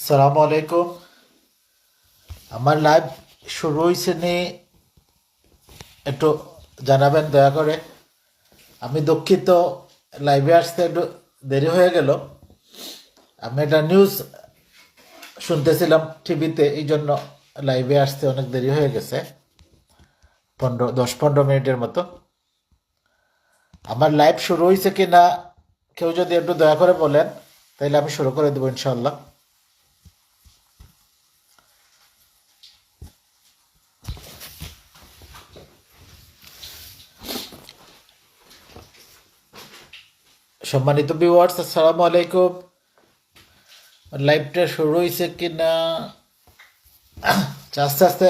সালামু আলাইকুম। আমার লাইভ শুরু হয়েছে নি একটু জানাবেন দয়া করে। আমি দুঃখিত, লাইভে আসতে একটু দেরি হয়ে গেল। আমি একটা নিউজ শুনতেছিলাম টিভিতে, এই জন্য লাইভে আসতে অনেক দেরি হয়ে গেছে, 10-15 মিনিটের মতো। আমার লাইভ শুরু হয়েছে কি না কেউ যদি একটু দয়া করে বলেন, তাহলে আমি শুরু করে দেবো ইনশাল্লাহ। সম্মানিত ভিউয়ার্স, আসসালামু আলাইকুম। লাইভটা শুরু হয়েছে কি না আস্তে আস্তে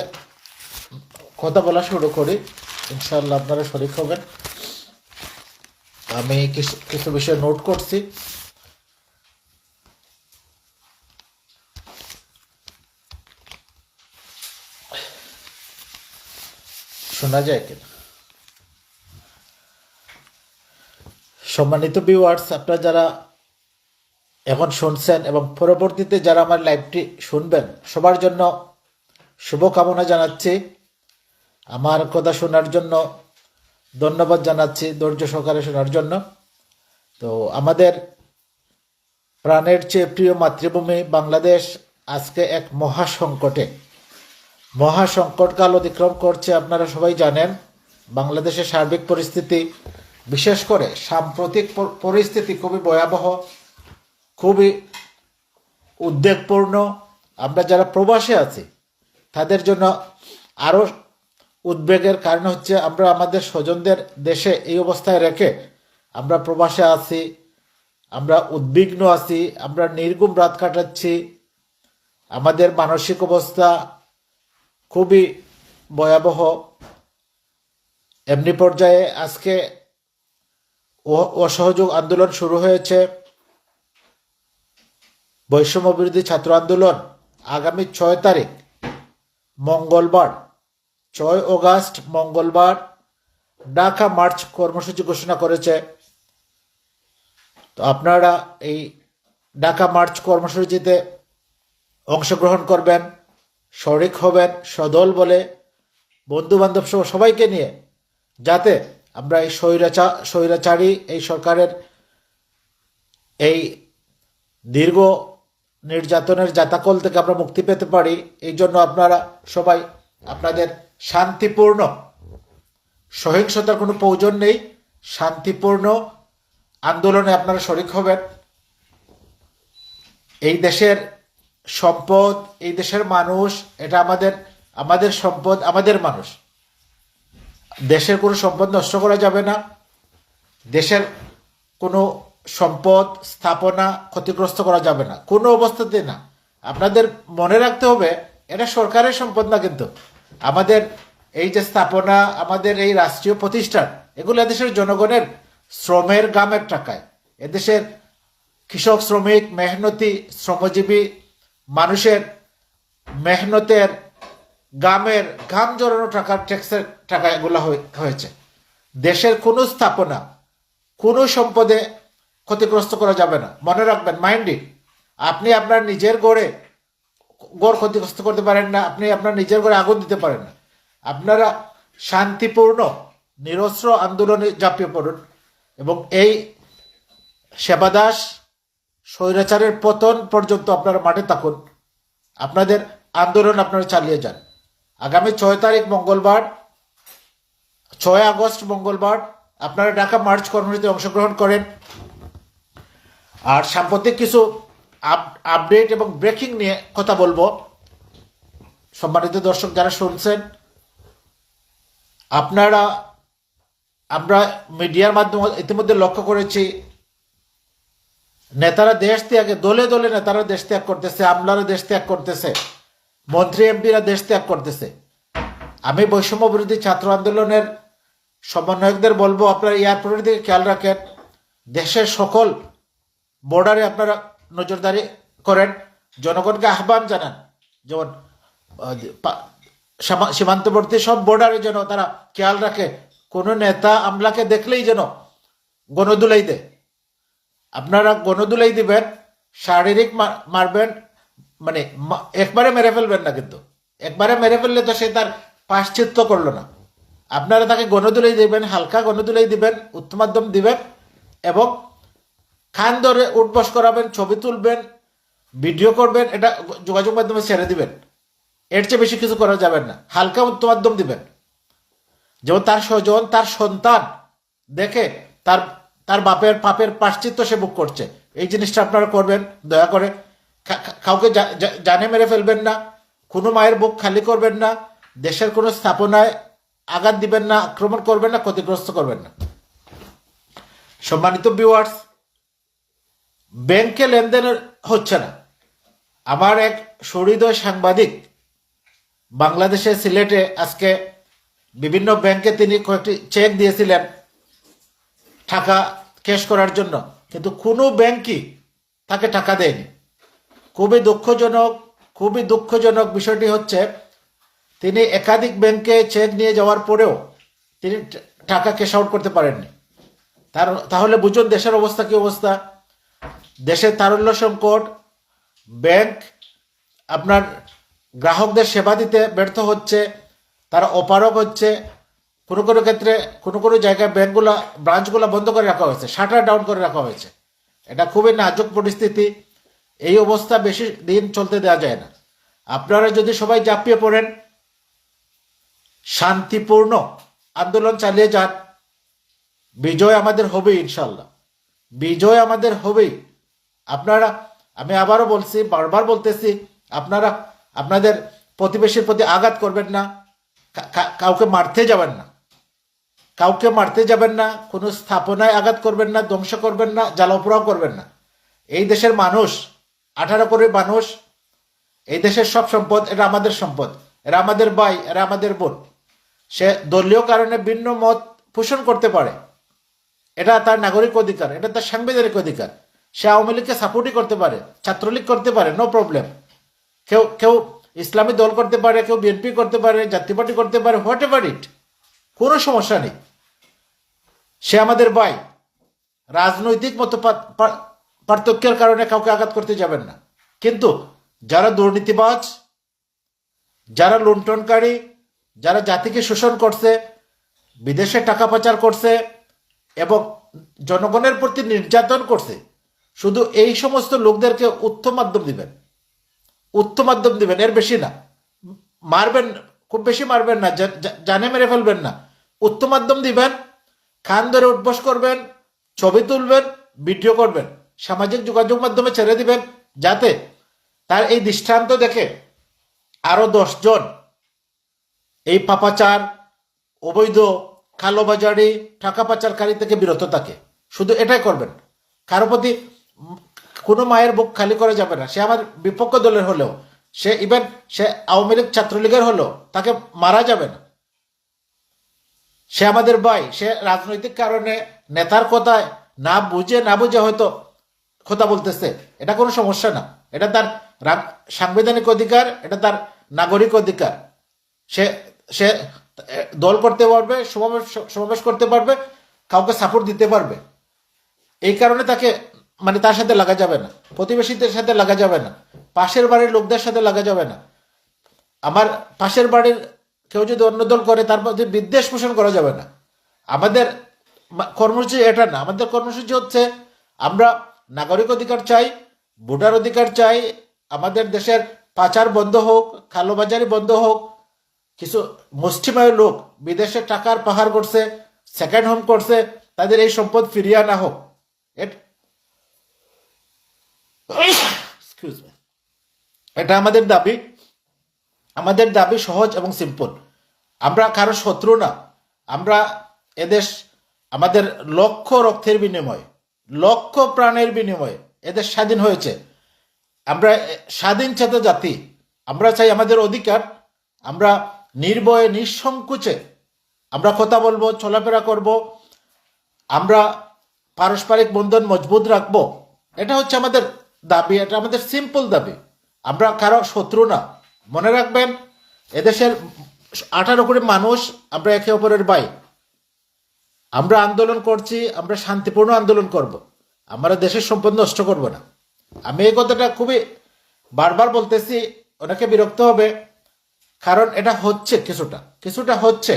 কথা বলা শুরু করি, ইনশাল্লাহ আপনারা শরিক হবেন। আমি কিছু কিছু বিষয় নোট করছি। শোনা যায় কিনা? সম্মানিত ভিউয়ার্স, আপনারা যারা এখন শুনছেন এবং পরবর্তীতে যারা আমার লাইভটি শুনবেন, সবার জন্য শুভকামনা জানাচ্ছি। আমার কথা শোনার জন্য ধন্যবাদ জানাচ্ছি, ধৈর্য সহকারে শোনার জন্য। তো আমাদের প্রাণের চেয়ে প্রিয় মাতৃভূমি বাংলাদেশ আজকে এক মহাসংকটকাল অতিক্রম করছে। আপনারা সবাই জানেন বাংলাদেশের সার্বিক পরিস্থিতি, বিশেষ করে সাম্প্রতিক পরিস্থিতি খুবই ভয়াবহ, খুবই উদ্বেগপূর্ণ। আমরা যারা প্রবাসে আছি তাদের জন্য আরও উদ্বেগের কারণ হচ্ছে আমরা আমাদের স্বজনদের দেশে এই অবস্থায় রেখে আমরা প্রবাসে আছি, আমরা উদ্বিগ্ন আছি, আমরা নির্ঘুম রাত কাটাচ্ছি। আমাদের মানসিক অবস্থা খুবই ভয়াবহ। এমনি পর্যায়ে আজকে অসহযোগ আন্দোলন শুরু হয়েছে, বৈষম্য বিরোধী ছাত্র আন্দোলন। আগামী 6 তারিখ মঙ্গলবার, 6 আগস্ট মঙ্গলবার ঢাকা মার্চ কর্মসূচি ঘোষণা করেছে। তো আপনারা এই ঢাকা মার্চ কর্মসূচিতে অংশগ্রহণ করবেন, শরিক হবেন সদল বলে, বন্ধু বান্ধব সহ সবাইকে নিয়ে, যাতে আমরা এই স্বৈরাচারী এই সরকারের এই দীর্ঘ নির্যাতনের জাতাকল থেকে আমরা মুক্তি পেতে পারি। এই জন্য আপনারা সবাই আপনাদের শান্তিপূর্ণ, সহিংসতার কোনো প্রয়োজন নেই, শান্তিপূর্ণ আন্দোলনে আপনারা শরিক হবেন। এই দেশের সম্পদ, এই দেশের মানুষ, এটা আমাদের আমাদের সম্পদ, আমাদের মানুষ। দেশের কোনো সম্পদ নষ্ট করা যাবে না, দেশের কোনো সম্পদ স্থাপনা ক্ষতিগ্রস্ত করা যাবে না, কোনো অবস্থাতে না। আপনাদের মনে রাখতে হবে এটা সরকারের সম্পদ না, কিন্তু আমাদের এই যে স্থাপনা, আমাদের এই রাষ্ট্রীয় প্রতিষ্ঠান, এগুলো এদেশের জনগণের শ্রমের ঘামের টাকায়, এদেশের কৃষক, শ্রমিক, মেহনতি, শ্রমজীবী মানুষের মেহনতের ঘাম জড়ানো টাকার ট্যাক্সের টাকা এগুলো হয়েছে। দেশের কোনো স্থাপনা, কোনো সম্পদে ক্ষতিগ্রস্ত করা যাবে না, মনে রাখবেন, মাইন্ডে। আপনি আপনার নিজের গড় ক্ষতিগ্রস্ত করতে পারেন না, আপনি আপনার নিজের গড়ে আগুন দিতে পারেন না। আপনারা শান্তিপূর্ণ নিরস্ত্র আন্দোলনে ঝাঁপিয়ে পড়ুন এবং এই সেবাদাস স্বৈরাচারের পতন পর্যন্ত আপনারা মাঠে থাকুন, আপনাদের আন্দোলন আপনারা চালিয়ে যান। আগামী 6 তারিখ মঙ্গলবার, 6 আগস্ট মঙ্গলবার আপনারা ঢাকা মার্চ কর্মসূচিতে অংশগ্রহণ করেন। আর সাম্প্রতিক কিছু আপডেট এবং ব্রেকিং নিয়ে কথা বলবো। সম্মানিত দর্শক যারা শুনছেন, আমরা মিডিয়ার মাধ্যমে ইতিমধ্যে লক্ষ্য করেছি নেতারা দেশ ত্যাগে, দলে দলে নেতারা দেশ ত্যাগ করতেছে, আমলারা দেশ ত্যাগ করতেছে, মন্ত্রী এমপিরা দেশ ত্যাগ করতেছে। আমি বৈষম্য বিরোধী ছাত্র আন্দোলনের সমন্বয়কদের বলবো, আপনারা এয়ারপোর্টের দিকে খেয়াল রাখেন, দেশের সকল বর্ডারে আপনারা নজরদারি করেন, জনগণকে আহ্বান জানান, যেমন সীমান্তবর্তী সব বর্ডারে যেন তারা খেয়াল রাখে, কোনো নেতা আমলাকে দেখলেই যেন গণদুলাই দেয়। আপনারা গণদুলাই দিবেন, শারীরিক মারবেন, মানে একবারে মেরে ফেলবেন না, কিন্তু একবারে মেরে ফেললে তো সে তার পাশ্চিত্য করলো না। আপনারা তাকে গণদুলাই দিবেন, হালকা গণদুলাই দিবেন, উচ্চ মাধ্যম দিবেন এবং খান ধরে উঠবস করাবেন, ছবি তুলবেন, ভিডিও করবেন, এটা যোগাযোগ মাধ্যমে ছেড়ে দিবেন। এর চেয়ে বেশি কিছু করা যাবে না। হালকা উচ্চ মাধ্যম দিবেন, যেমন তার স্বজন, তার সন্তান দেখে তার তার বাপের পাপের প্রায়শ্চিত্ত সে বুক করছে। এই জিনিসটা আপনারা করবেন দয়া করে। কাউকে জানে মেরে ফেলবেন না, কোনো মায়ের বুক খালি করবেন না, দেশের কোনো স্থাপনায় আঘাত দিবেন না, আক্রমণ করবেন না, ক্ষতিগ্রস্ত করবেন না। সম্মানিত ভিউয়ার্স, ব্যাংকে লেনদেন হচ্ছে না। আমার এক সহৃদয় সাংবাদিক বাংলাদেশের সিলেটে আজকে বিভিন্ন ব্যাংকে তিনি কয়েকটি চেক দিয়েছিলেন টাকা ক্যাশ করার জন্য, কিন্তু কোনো ব্যাংকই তাকে টাকা দেয়নি। খুবই দুঃখজনক বিষয়টি হচ্ছে তিনি একাধিক ব্যাংকে চেক নিয়ে যাওয়ার পরেও তিনি টাকা ক্যাশ আউট করতে পারেননি। তাহলে বুঝুন দেশের অবস্থা কি অবস্থা। দেশের তারল্য সংকট, ব্যাংক আপনার গ্রাহকদের সেবা দিতে ব্যর্থ হচ্ছে, তারা অপারগ হচ্ছে। কোনো কোনো ক্ষেত্রে কোনো জায়গায় ব্রাঞ্চগুলো বন্ধ করে রাখা হয়েছে, শাটার ডাউন করে রাখা হয়েছে। এটা খুবই নাজুক পরিস্থিতি। এই অবস্থা বেশি দিন চলতে দেওয়া যায় না। আপনারা যদি সবাই ঝাঁপিয়ে পড়েন, শান্তিপূর্ণ আন্দোলন চালিয়ে যান, বিজয় আমাদের হবেই ইনশাল্লাহ, বিজয় আমাদের হবেই। আপনারা, আমি আবারও বলছি, বারবার বলতেছি, আপনারা আপনাদের প্রতিবেশীর প্রতি আঘাত করবেন না, কাউকে মারতে যাবেন না, কাউকে মারতে যাবেন না, কোনো স্থাপনায় আঘাত করবেন না, ধ্বংস করবেন না, জ্বালাপোড়াও করবেন না। এই দেশের মানুষ 18 কোটি মানুষ, এই দেশের সব সম্পদ, এটা আমাদের সম্পদ, এরা আমাদের ভাই, এরা আমাদের বোন। সে দলীয় কারণে ভিন্ন মত পোষণ করতে পারে, এটা তার নাগরিক অধিকার, এটা তার সাংবিধানিক অধিকার। সে আওয়ামী লীগকে সাপোর্টই করতে পারে, ছাত্রলীগ করতে পারে, নো প্রবলেম। কেউ কেউ ইসলামী দল করতে পারে, কেউ বিএনপি করতে পারে, জাতীয় পার্টি করতে পারে, হোয়াট এভার ইট, কোনো সমস্যা নেই। সে আমাদের ভাই। রাজনৈতিক মত পার্থক্যের কারণে কাউকে আঘাত করতে যাবেন না। কিন্তু যারা দুর্নীতিবাজ, যারা লুণ্ঠনকারী, যারা জাতিকে শোষণ করছে, বিদেশে টাকা পাচার করছে এবং জনগণের প্রতি নির্যাতন করছে, শুধু এই সমস্ত লোকদেরকে উত্তম মাধ্যম দিবেন, উত্তম মাধ্যম দিবেন, এর বেশি না। মারবেন, খুব বেশি মারবেন না, জানে মেরে ফেলবেন না, উত্তম মাধ্যম দিবেন। খান ধরে উঠবস করবেন, ছবি তুলবেন, ভিডিও করবেন, সামাজিক যোগাযোগ মাধ্যমে ছেড়ে দিবেন, যাতে তার এই দৃষ্টান্ত দেখে আরো 10 জন এই পাপাচার, অবৈধ কালোবাজারি, টাকা পাচারকারী থেকে বিরত থাকে। শুধু এটাই করবেন। কারো প্রতি কোনো মায়ের বুক খালি করা যাবে না। সে আমার বিপক্ষ দলের হলেও, সে ইভেন সে আওয়ামী লীগ ছাত্রলীগের হলেও তাকে মারা যাবে না। সে আমাদের ভাই। সে রাজনৈতিক কারণে নেতার কথায় না বুঝে হয়তো কথা বলতেছে, এটা কোনো সমস্যা না। এটা তার সাংবিধানিক অধিকার, এটা তার নাগরিক অধিকার। সে সে দল করতে পারবে, সমাবেশ করতে পারবে, কাউকে সাপোর্ট দিতে পারবে। এই কারণে তাকে মানে তার সাথে লাগা যাবে না, প্রতিবেশীদের সাথে লাগা যাবে না, পাশের বাড়ির লোকদের সাথে লাগা যাবে না। আমার পাশের বাড়ির কেউ যদি অন্য দল করে তার মধ্যে বিদ্বেষ পোষণ করা যাবে না। আমাদের কর্মসূচি এটা না। আমাদের কর্মসূচি হচ্ছে আমরা নাগরিক অধিকার চাই, ভোটার অধিকার চাই। আমাদের দেশের পাচার বন্ধ হোক, কালোবাজারি বন্ধ হোক। কিছু মুষ্টিমেয় লোক বিদেশে টাকার পাহাড় করছে, সেকেন্ড হোম করছে, তাদের এই সম্পদ ফিরিয়ে আনা হোক। এটা আমাদের দাবি। আমাদের দাবি সহজ এবং সিম্পল। আমরা কারো শত্রু না। আমরা এদেশ আমাদের লক্ষ রক্তের বিনিময়ে, লক্ষ প্রাণের বিনিময়ে এদেশ স্বাধীন হয়েছে। আমরা স্বাধীন চেতা জাতি। আমরা চাই আমাদের অধিকার। আমরা নির্ভয়ে নিঃসংকোচে আমরা কথা বলবো, চলাফেরা করব। আমরা পারস্পরিক বন্ধন মজবুত রাখবো। এটা হচ্ছে আমাদের দাবি, এটা আমাদের সিম্পল দাবি। আমরা কারো শত্রু না। মনে রাখবেন, এদেশের 18 কোটি মানুষ, আমরা একে অপরের ভাই। আমরা আন্দোলন করছি, আমরা শান্তিপূর্ণ আন্দোলন করব। আমরা দেশের সম্পদ নষ্ট করব না। আমি এই কথাটা খুবই বারবার বলতেছি, অনেকে বিরক্ত হবে, কারণ এটা হচ্ছে, কিছুটা কিছুটা হচ্ছে।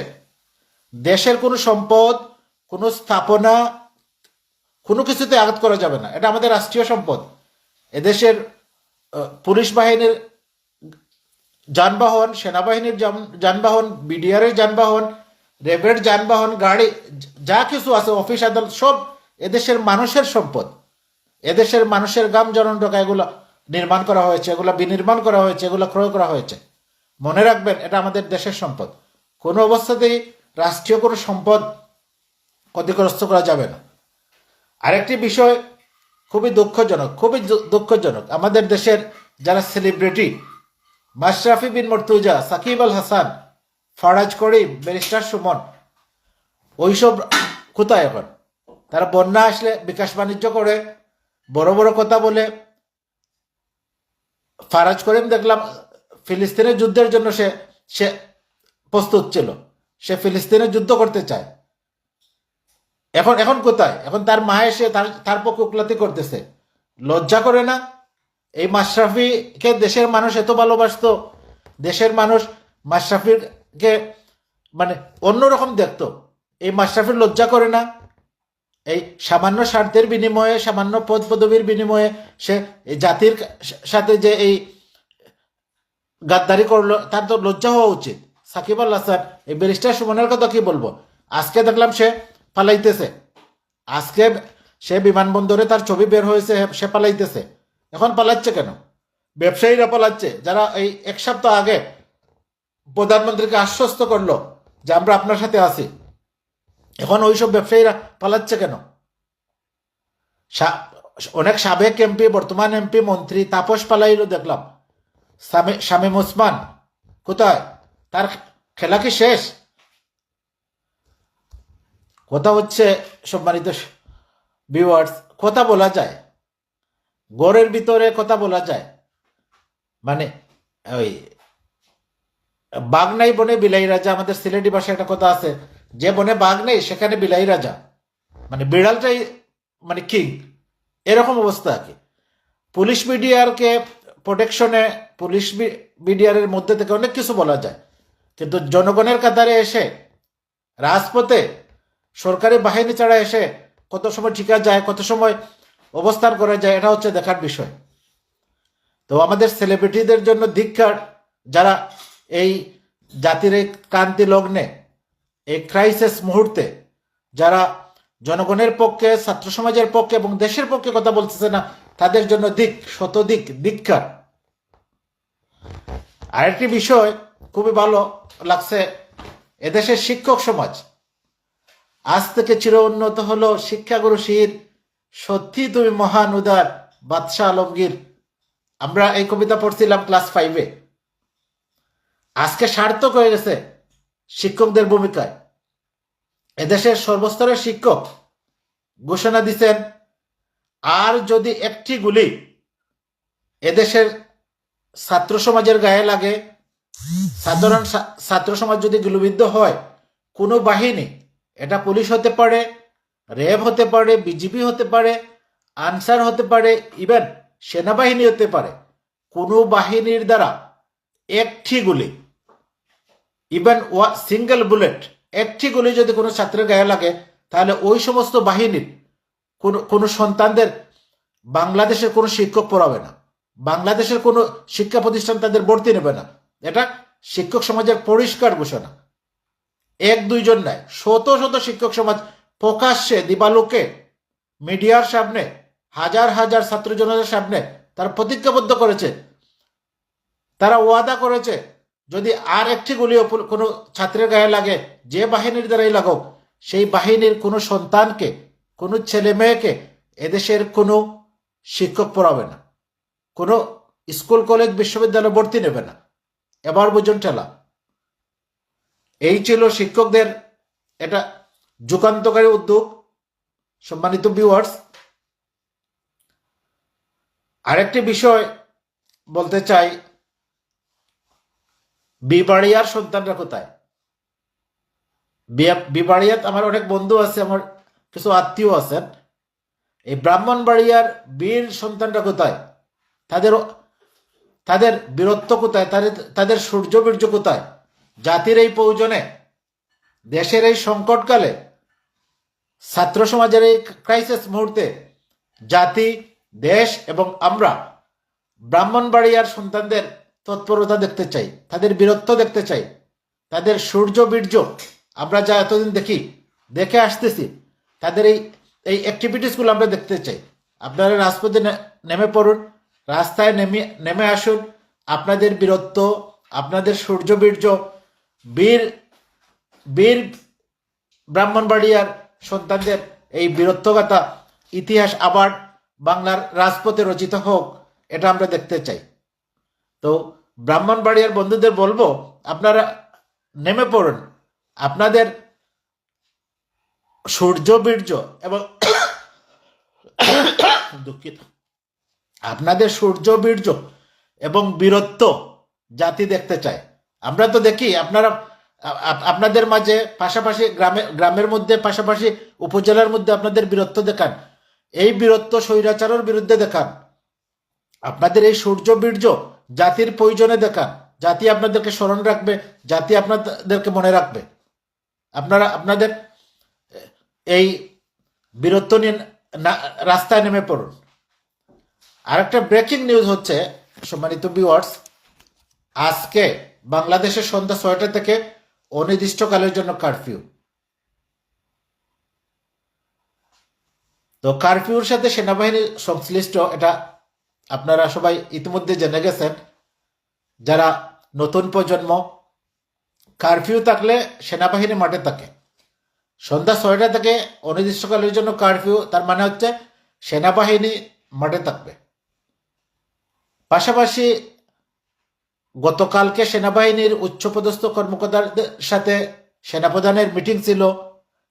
দেশের কোনো সম্পদ, কোনো স্থাপনা, কোনো কিছুতে আঘাত করা যাবে না, এটা আমাদের রাষ্ট্রীয় সম্পদ। এদেশের পুলিশ বাহিনীর যানবাহন, সেনাবাহিনীর যানবাহন, বিডিআরের যানবাহন, র্যাবের যানবাহন, গাড়ি, যা কিছু আছে, অফিস আদালত, সব এদেশের মানুষের সম্পদ। এদেশের মানুষের গাম জনন টাকা এগুলো নির্মাণ করা হয়েছে, এগুলো বিনির্মাণ করা হয়েছে, এগুলো ক্রয় করা হয়েছে। মনে রাখবেন, এটা আমাদের দেশের সম্পদ। কোনো অবস্থাতেই রাষ্ট্রীয় কোনো সম্পদ ক্ষতিগ্রস্ত করা যাবে না। আরেকটি বিষয় খুবই দুঃখজনক, খুবই দুঃখজনক, আমাদের দেশের যারা সেলিব্রিটি, মাশরাফি বিন মর্তুজা, সাকিব আল হাসান, ফারাজ করিম, ব্যারিস্টার সুমন, ওইসব কোথায় এখন? তারা বন্যা আসলে বিকাশ বাণিজ্য করে, বড় বড় কথা বলে। ফারাজ করিম দেখলাম ফিলিস্তিনের যুদ্ধের জন্য সে সে প্রস্তুত ছিল, সে ফিলিস্তিনের যুদ্ধ করতে চায়। এখন এখন কোথায়? এখন তার মা এসে তার পক্ষে উকলাতি করতেছে। লজ্জা করে না? এই মাশরাফিকে দেশের মানুষ এত ভালোবাসতো, দেশের মানুষ মাশরাফিকে মানে অন্যরকম দেখতো। এই মাশরাফির লজ্জা করে না? এই সামান্য স্বার্থের বিনিময়ে, সামান্য পদ পদবীর বিনিময়ে সে এই জাতির সাথে যে এই গাদ্দারি করলো, তার তো লজ্জা হওয়া উচিত। সাকিব আল হাসান, এই ব্যারিস্টার সুমনের কথা কি বলবো? আজকে দেখলাম সে পালাইতেছে, আজকে সে বিমানবন্দরে তার ছবি বের হয়েছে, সে পালাইতেছে। এখন পালাচ্ছে কেন? ব্যবসায়ীরা পালাচ্ছে, যারা এই এক সপ্তাহ আগে প্রধানমন্ত্রীকে আশ্বস্ত করলো যে আমরা আপনার সাথে আছি। এখন ওইসব ব্যবসায়ীরা পালাচ্ছে কেন? অনেক সাবেক এমপি, বর্তমান এমপি, মন্ত্রী, তাপস পালাইলো দেখলাম। শামীম ওসমান কোথায়? তার খেলা কি শেষ? কথা হচ্ছে, সম্মানিত ভিউয়ার্স, কথা বলা যায়, ঘরের ভিতরে কথা বলা যায়। মানে ওই বাঘ নাই বনে বিলাই রাজা, আমাদের সিলেটি ভাষায় একটা কথা আছে, যে বনে বাঘ নেই সেখানে বিলাই রাজা, মানে বিড়ালটাই মানে কিং, এরকম অবস্থা আর কি। পুলিশ মিডিয়ারকে প্রোটেকশনে, পুলিশ মিডিয়ারের মধ্যে থেকে অনেক কিছু বলা যায়, কিন্তু জনগণের কাতারে এসে রাজপথে সরকারি বাহিনী ছাড়া এসে কত সময় টিকা যায়, কত সময় অবস্থান করা যায়, এটা হচ্ছে দেখার বিষয়। তো আমাদের সেলিব্রিটিদের জন্য ধিক্কার, যারা এই জাতির এই ক্রান্তি লগ্নে, এই ক্রাইসিস মুহূর্তে যারা জনগণের পক্ষে, ছাত্র সমাজের পক্ষে এবং দেশের পক্ষে কথা বলতেছে না, তাদের জন্য শতদিক ধিক্কার। আরেকটি বিষয় খুবই ভালো লাগছে, এদেশের শিক্ষক সমাজ আজ থেকে চির উন্নত হলো। শিক্ষাগুরু শহীদ, সত্যি তুমি মহান উদার বাদশাহ আলমগীর। আমরা এই কবিতা পড়ছিলাম ক্লাস 5-এ। আজকে সার্থক হয়ে গেছে শিক্ষকদের ভূমিকায়। এদেশের সর্বস্তরের শিক্ষক ঘোষণা দিচ্ছেন, আর যদি একটি গুলি এদেশের ছাত্র সমাজের গায়ে লাগে, সাধারণ ছাত্র সমাজ যদি গুলিবিদ্ধ হয়, কোনো বাহিনী, এটা পুলিশ হতে পারে, র্যাব হতে পারে, বিজিবি হতে পারে, আনসার হতে পারে, ইভেন সেনাবাহিনী হতে পারে, কোনো বাহিনীর দ্বারা একটি গুলি, ইভেন সিঙ্গেল বুলেট, একটি গুলি যদি কোনো ছাত্রের গায়ে লাগে, তাহলে ওই সমস্ত বাহিনীর কোনো সন্তানদের বাংলাদেশের কোনো শিক্ষক পড়াবে না, বাংলাদেশের কোনো শিক্ষা প্রতিষ্ঠান তাদের ভর্তি নেবে না। এটা শিক্ষক সমাজের পরিষ্কার ঘোষণা। এক দুইজন নয়, শত শত শিক্ষক সমাজ প্রকাশ্যে দিবালোকে মিডিয়ার সামনে, হাজার হাজার ছাত্র জনতার সামনে তারা প্রতিজ্ঞাবদ্ধ করেছে, তারা ওয়াদা করেছে, যদি আর একটি গুলিও কোনো ছাত্রের গায়ে লাগে, যে বাহিনীর দ্বারাই লাগুক, সেই বাহিনীর কোনো সন্তানকে, কোনো ছেলে মেয়েকে এদেশের কোনো শিক্ষক পড়াবে না, কোনো স্কুল কলেজ বিশ্ববিদ্যালয় ভর্তি নেবে না। এবার বুঝুন ঠেলা। এই ছিল শিক্ষকদের এটা যুগান্তকারী উদ্যোগ। সম্মানিত ভিউয়ার্স, আরেকটি বিষয় বলতে চাই, বিবাড়িয়ার সন্তানরা কোথায়? বিবাড়িয়াত আমার অনেক বন্ধু আছে, আমার কিছু আত্মীয় আছেন। এই ব্রাহ্মণবাড়িয়ার বীর সন্তানরা কোথায়? তাদের তাদের বীরত্ব কোথায়, তাদের সূর্যবীর্য কোথায়? জাতির এই প্রয়োজনে, দেশের এই সংকটকালে, ছাত্র সমাজের এই ক্রাইসিস মুহূর্তে জাতি, দেশ এবং আমরা ব্রাহ্মণবাড়িয়ার সন্তানদের তৎপরতা দেখতে চাই, তাদের বীরত্ব দেখতে চাই, তাদের সূর্য বীর্য আমরা যা এতদিন দেখে আসতেছি, তাদের এই অ্যাক্টিভিটিসগুলো আমরা দেখতে চাই। আপনারা রাজপথে নেমে পড়ুন, রাস্তায় নেমে আসুন। আপনাদের বীরত্ব, আপনাদের সূর্য বীর্য, বীর বীর ব্রাহ্মণবাড়িয়ার সন্তানদের এই বীরত্বগাথা ইতিহাস আবার বাংলার রাজপথে রচিত হোক, এটা আমরা দেখতে চাই। তো ব্রাহ্মণবাড়িয়ার বন্ধুদের বলবো, আপনারা নেমে পড়ুন। আপনাদের সূর্য বীর্য এবং দুঃখিত, আপনাদের সূর্য বীর্য এবং বীরত্ব জাতি দেখতে চায়। আমরা তো দেখি আপনাদের মাঝে পাশাপাশি গ্রামের মধ্যে, পাশাপাশি উপজেলার মধ্যে আপনাদের বীরত্ব দেখান। এই বীরত্ব স্বৈরাচারের বিরুদ্ধে দেখান। আপনাদের এই সূর্য বীর্য জাতির প্রয়োজনে দেখান। জাতি আপনাদেরকে স্মরণ রাখবে, জাতি আপনাদেরকে মনে রাখবে। আপনাদের এই বীরত্ব নিয়ে রাস্তায় নেমে পড়ুন। আরেকটা ব্রেকিং নিউজ হচ্ছে, সম্মানিত ভিউয়ার্স, আজকে বাংলাদেশের সন্ধ্যা 6টা থেকে অনির্দিষ্টকালের জন্য কারফিউ। তো কারফিউর সাথে সেনাবাহিনী সংশ্লিষ্ট, এটা আপনারা সবাই ইতিমধ্যে জেনে গেছেন। যারা নতুন প্রজন্ম, কারফিউ থাকলে সেনাবাহিনী মাঠে থাকে। সন্ধ্যা 6টা থেকে অনির্দিষ্টকালের জন্য কারফিউ, তার মানে হচ্ছে সেনাবাহিনী মাঠে থাকবে। পাশাপাশি গতকালকে সেনাবাহিনীর উচ্চপদস্থ কর্মকর্তাদের সাথে সেনাপ্রধানের মিটিং ছিল।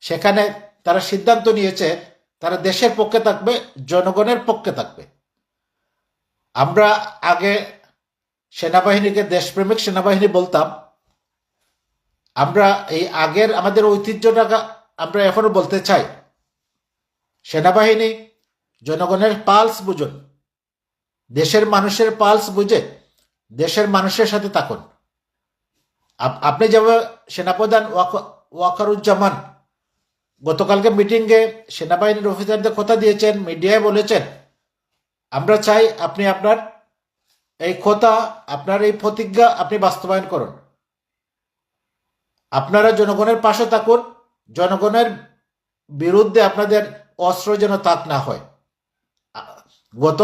সেখানে তারা সিদ্ধান্ত নিয়েছে তারা দেশের পক্ষে থাকবে, জনগণের পক্ষে থাকবে। আমরা আগে সেনাবাহিনীকে দেশপ্রেমিক সেনাবাহিনী বলতাম। আমরা এই আগের আমাদের ঐতিহ্যটা আমরা এখনো বলতে চাই। সেনাবাহিনী জনগণের পালস বুঝুন, দেশের মানুষের পালস বুঝে দেশের মানুষের সাথে থাকুন। আপনি যেভাবে সেনাপ্রধান ওয়াকারুজ্জামান গতকালকে মিটিংয়ে সেনাবাহিনীর অফিসারদের কথা দিয়েছেন, মিডিয়ায় বলেছেন, আমরা চাই আপনি আপনার এই কথা, আপনার এই প্রতিজ্ঞা আপনি বাস্তবায়ন করুন। আপনারা জনগণের পাশে থাকুন, জনগণের বিরুদ্ধে আপনাদের অস্ত্র যেন তাক না হয়। গত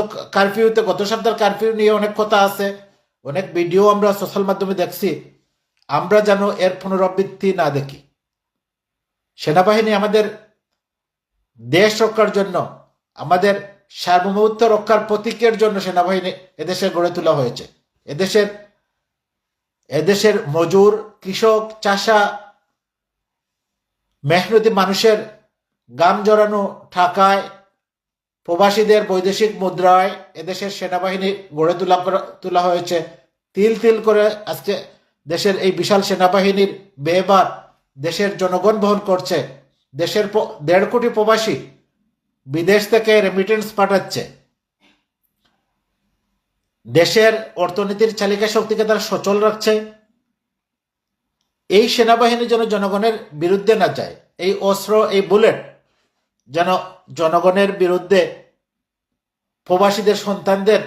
সপ্তাহের কারফিউ নিয়ে অনেক কথা আছে, অনেক ভিডিও আমরা সোশ্যাল মাধ্যমে দেখছি। আমরা যেন এর পুনরাবৃত্তি না দেখি। সেনাবাহিনী আমাদের দেশ রক্ষার জন্য, আমাদের সার্বভৌমত্ব রক্ষার প্রতীকের জন্য সেনাবাহিনী এদেশে গড়ে তোলা হয়েছে। এদেশের মজুর, কৃষক, চাষা, মেহনতি মানুষের গাম জড়ানো টাকায়, প্রবাসীদের বৈদেশিক মুদ্রায় এদেশের সেনাবাহিনী গড়ে তোলা হয়েছে। তিল তিল করে আজকে দেশের এই বিশাল সেনাবাহিনীর ব্যয়ভার দেশের জনগণ বহন করছে। দেশের 1.5 কোটি প্রবাসী বিদেশ থেকে রেমিটেন্স পাঠাচ্ছে। দেশের অর্থনীতির চালিকা শক্তিকে তারা সচল রাখছে। এই সেনাবাহিনী যেন জনগণের বিরুদ্ধে না যায়, এই অস্ত্র, এই বুলেট যেন জনগণের বিরুদ্ধে, প্রবাসীদের সন্তানদের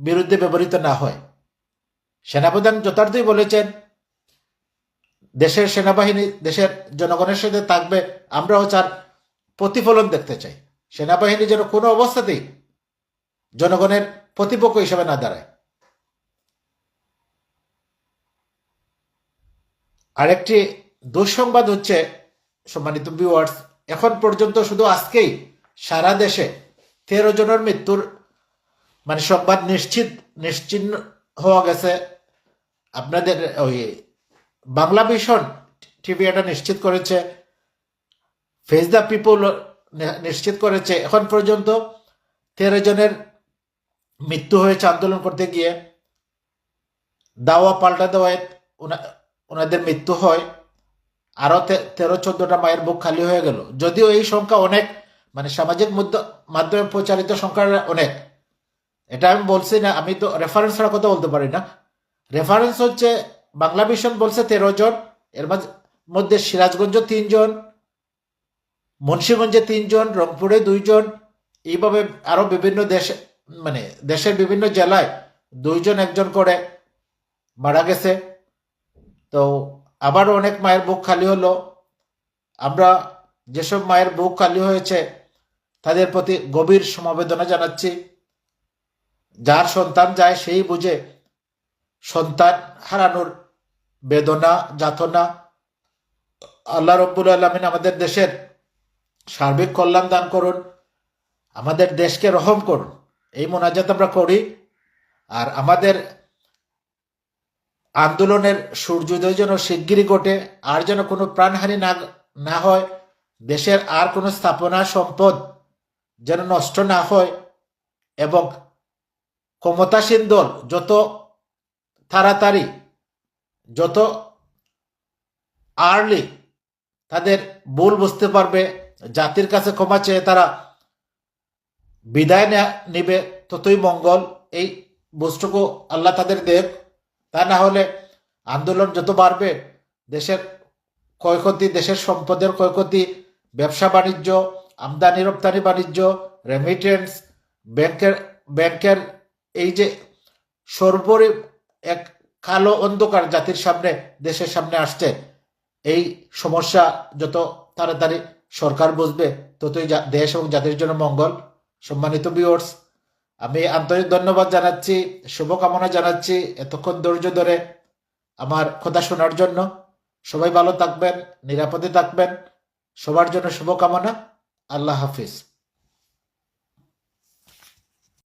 বিরুদ্ধে ব্যবহৃত না হয়। সেনাপ্রধান যথার্থই বলেছেন, দেশের সেনাবাহিনী দেশের জনগণের সাথে থাকবে। আমরাও তার প্রতিফলন দেখতে চাই। সেনাবাহিনী যেন কোনো অবস্থাতেই জনগণের প্রতিপক্ষ হিসেবে না দাঁড়ায়। আরেকটি দুঃসংবাদ হচ্ছে, সম্মানিত ভিউয়ার্স, এখন পর্যন্ত শুধু আজকেই সারা দেশে 13 জনের মৃত্যুর সংবাদ নিশ্চিত হওয়া গেছে। আপনাদের ওই বাংলা ভিশন টিভি এটা নিশ্চিত করেছে, ফেস দ্য পিপল নিশ্চিত করেছে। এখন পর্যন্ত 13 জনের মৃত্যু হয়েছে আন্দোলন করতে গিয়ে। দাওয়া পাল্টা দেওয়ায় ওনাদের মৃত্যু হয়। আরো 13-14টা মায়ের বুক খালি হয়ে গেল। যদিও এই সংখ্যা অনেক, সামাজিক মাধ্যমে প্রচারিত সংখ্যা অনেক, এটা আমি বলছি না, আমি তো রেফারেন্স ছাড়া কথা বলতে পারি না। রেফারেন্স হচ্ছে বাংলা ভিশন বলছে 13 জন, এর মধ্যে সিরাজগঞ্জ 3 জন, মুন্সিগঞ্জে 3 জন, রংপুরে 2 জন, এইভাবে আরো বিভিন্ন দেশে, মানে দেশের বিভিন্ন জেলায় 2 জন 1 জন করে মারা গেছে। তো আবারও অনেক মায়ের বুক খালি হলো। আমরা যেসব মায়ের বুক খালি হয়েছে তাদের প্রতি গভীর সমবেদনা জানাচ্ছি। যার সন্তান যায় সেই বুঝে সন্তান হারানোর বেদনা যাতনা। আল্লাহ রব্বুল আলামিন আমাদের দেশের সার্বিক কল্যাণ দান করুন, আমাদের দেশকে রহম করুন, এই মোনাজাত আমরা করি। আর আমাদের আন্দোলনের সূর্যোদয় যেন শিগগিরই ঘটে, আর যেন কোনো প্রাণহানি না হয়, দেশের আর কোনো স্থাপনা সম্পদ যেন নষ্ট না হয়, এবং ক্ষমতাসীন দল যত তাড়াতাড়ি, যত আর্লি তাদের ভুল বুঝতে পারবে, জাতির কাছে ক্ষমা চেয়ে তারা বিদায় নিবে, ততই মঙ্গল। এই বুঝটুকু আল্লাহ তাদের দেখ। তা না হলে আন্দোলন যত বাড়বে, দেশের ক্ষয়ক্ষতি, দেশের সম্পদের ক্ষয়ক্ষতি, ব্যবসা বাণিজ্য, আমদানি রপ্তানি বাণিজ্য, রেমিটেন্স, ব্যাংকের এই যে সর্বোপরি এক কালো অন্ধকার জাতির সামনে, দেশের সামনে আসছে, এই সমস্যা যত তাড়াতাড়ি সরকার বুঝবে, ততই দেশ এবং জাতির জন্য মঙ্গল। সম্মানিত ভিউয়ার্স, আমি আন্তরিক ধন্যবাদ জানাচ্ছি, শুভকামনা জানাচ্ছি এতক্ষণ ধৈর্য ধরে আমার কথা শোনার জন্য। সবাই ভালো থাকবেন, নিরাপদে থাকবেন, সবার জন্য শুভকামনা। আল্লাহ হাফিজ।